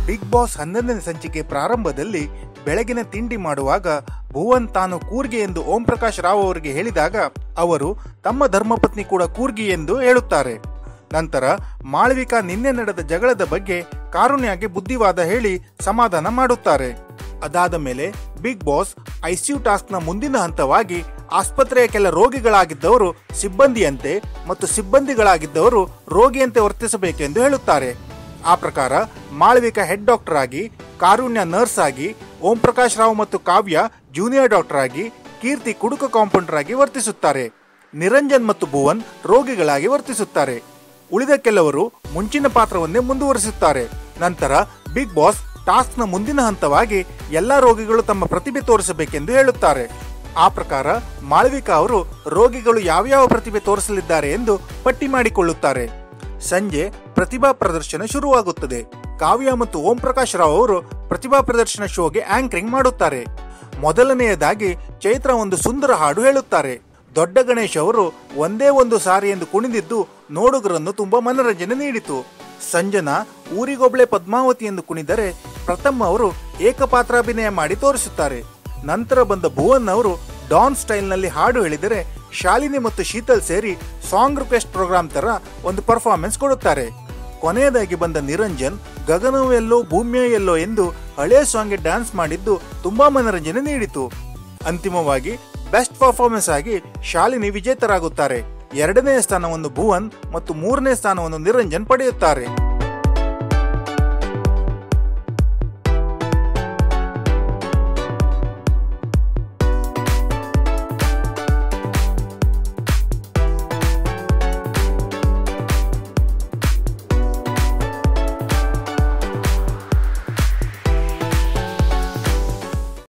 Big boss 11ನೇ ಸಂಚಿಕೆ ಪ್ರಾರಂಭದಲ್ಲಿ ಬೆಳಗಿನ ತಿಂಡಿ ಮಾಡುವಾಗ ಭುವನ್ ತಾನು ಕೂರ್ಗಿ ಎಂದು ಓಂ ಪ್ರಕಾಶ್ ರಾವ್ ಅವರಿಗೆ ಹೇಳಿದಾಗ ಅವರು ತಮ್ಮ ಧರ್ಮಪತ್ನಿ ಕೂಡ ಕೂರ್ಗಿ ಎಂದು ಹೇಳುತ್ತಾರೆ. ನಂತರ ಮಾಳವಿಕಾ ನಿನ್ನೆ ನಡೆದ ಜಗಳದ ಬಗ್ಗೆ ಕಾರುಣ್ಯಗೆ ಬುದ್ಧಿವಾದ ಹೇಳಿ ಸಮಾಧಾನ ಮಾಡುತ್ತಾರೆ. ಅದಾದ ಮೇಲೆ ಬಿಗ್ ಬಾಸ್ ಐಸಿಯು ಟಾಸ್ಕ್ನ ಮುಂದಿನ ಹಂತವಾಗಿ ಆಸ್ಪತ್ರೆಯ ಕೆಲ ರೋಗಿಗಳಾಗಿದ್ದವರು ಸಿಬ್ಬಂದಿಯಂತೆ ಮತ್ತು ಸಿಬ್ಬಂದಿಗಳಾಗಿದ್ದವರು ರೋಗಿಯಂತೆ ವರ್ತಿಸಬೇಕೆಂದು ಹೇಳುತ್ತಾರೆ. ಆ ಪ್ರಕಾರ ಮಾಳವಿಕಾ ಹೆಡ್ ಡಾಕ್ಟರ್ ಆಗಿ, ಕಾರುಣ್ಯ ನರ್ಸ್ ಆಗಿ, ಓಂ ಪ್ರಕಾಶ್ ರಾವ್ ಮತ್ತು ಕಾವ್ಯ ಜೂನಿಯರ್ ಡಾಕ್ಟರ್ ಆಗಿ, ಕೀರ್ತಿ ಕುಡುಕ ಕಾಂಪೌಂಡರ್ ಆಗಿ ವರ್ತಿಸುತ್ತಾರೆ. ನಿರಂಜನ್ ಮತ್ತು ಭುವನ್ ರೋಗಿಗಳಾಗಿ ವರ್ತಿಸುತ್ತಾರೆ. ಉಳಿದ ಕೆಲವರು ಮುಂಚಿನ ಪಾತ್ರವನ್ನೇ ಮುಂದುವರಿಸುತ್ತಾರೆ. ನಂತರ ಬಿಗ್ ಬಾಸ್ ಟಾಸ್ಕ್ನ ಮುಂದಿನ ಹಂತವಾಗಿ ಎಲ್ಲಾ ರೋಗಿಗಳು ತಮ್ಮ ಪ್ರತಿಭೆ ತೋರಿಸಬೇಕೆಂದು ಹೇಳುತ್ತಾರೆ. ಆ ಪ್ರಕಾರ ಮಾಳವಿಕಾ ಅವರು ರೋಗಿಗಳು ಯಾವ್ಯಾವ ಪ್ರತಿಭೆ ತೋರಿಸಲಿದ್ದಾರೆ ಎಂದು ಪಟ್ಟಿ ಮಾಡಿಕೊಳ್ಳುತ್ತಾರೆ. ಸಂಜೆ ಪ್ರತಿಭಾ ಪ್ರದರ್ಶನ ಶುರುವಾಗುತ್ತದೆ. ಕಾವ್ಯ ಮತ್ತು ಓಂ ಪ್ರಕಾಶ್ ರಾವ್ ಅವರು ಪ್ರತಿಭಾ ಪ್ರದರ್ಶನ ಶೋಗೆ ಆಂಕರಿಂಗ್ ಮಾಡುತ್ತಾರೆ. ಮೊದಲನೆಯದಾಗಿ ಚೈತ್ರ ಒಂದು ಸುಂದರ ಹಾಡು ಹೇಳುತ್ತಾರೆ. ದೊಡ್ಡ ಗಣೇಶ್ ಅವರು ಒಂದೇ ಒಂದು ಸಾರಿ ಎಂದು ಕುಣಿದಿದ್ದು ನೋಡುಗರನ್ನು ತುಂಬಾ ಮನರಂಜನೆ ನೀಡಿತು. ಸಂಜನಾ ಊರಿಗೊಬ್ಳೆ ಪದ್ಮಾವತಿ ಎಂದು ಕುಣಿದರೆ ಪ್ರಥಮ್ ಅವರು ಏಕಪಾತ್ರಾಭಿನಯ ಮಾಡಿ ತೋರಿಸುತ್ತಾರೆ. ನಂತರ ಬಂದ ಭುವನ್ ಅವರು ಡಾನ್ ಸ್ಟೈಲ್ ನಲ್ಲಿ ಹಾಡು ಹೇಳಿದರೆ ಶಾಲಿನಿ ಮತ್ತು ಶೀತಲ್ ಸೇರಿ ಸಾಂಗ್ ರಿಕ್ವೆಸ್ಟ್ ಪ್ರೋಗ್ರಾಮ್ ತರ ಒಂದು ಪರ್ಫಾರ್ಮೆನ್ಸ್ ಕೊಡುತ್ತಾರೆ. ಕೊನೆಯದಾಗಿ ಬಂದ ನಿರಂಜನ್ ಗಗನವೂ ಎಲ್ಲೋ ಭೂಮಿಯೇ ಎಲ್ಲೋ ಎಂದು ಹಳೆ ಸಾಂಗ್ಗೆ ಡ್ಯಾನ್ಸ್ ಮಾಡಿದ್ದು ತುಂಬಾ ಮನರಂಜನೆ ನೀಡಿತು. ಅಂತಿಮವಾಗಿ ಬೆಸ್ಟ್ ಪರ್ಫಾರ್ಮೆನ್ಸ್ ಆಗಿ ಶಾಲಿನಿ ವಿಜೇತರಾಗುತ್ತಾರೆ. 2ನೇ ಸ್ಥಾನವನ್ನು ಭುವನ್ ಮತ್ತು 3ನೇ ಸ್ಥಾನವನ್ನು ನಿರಂಜನ್ ಪಡೆಯುತ್ತಾರೆ.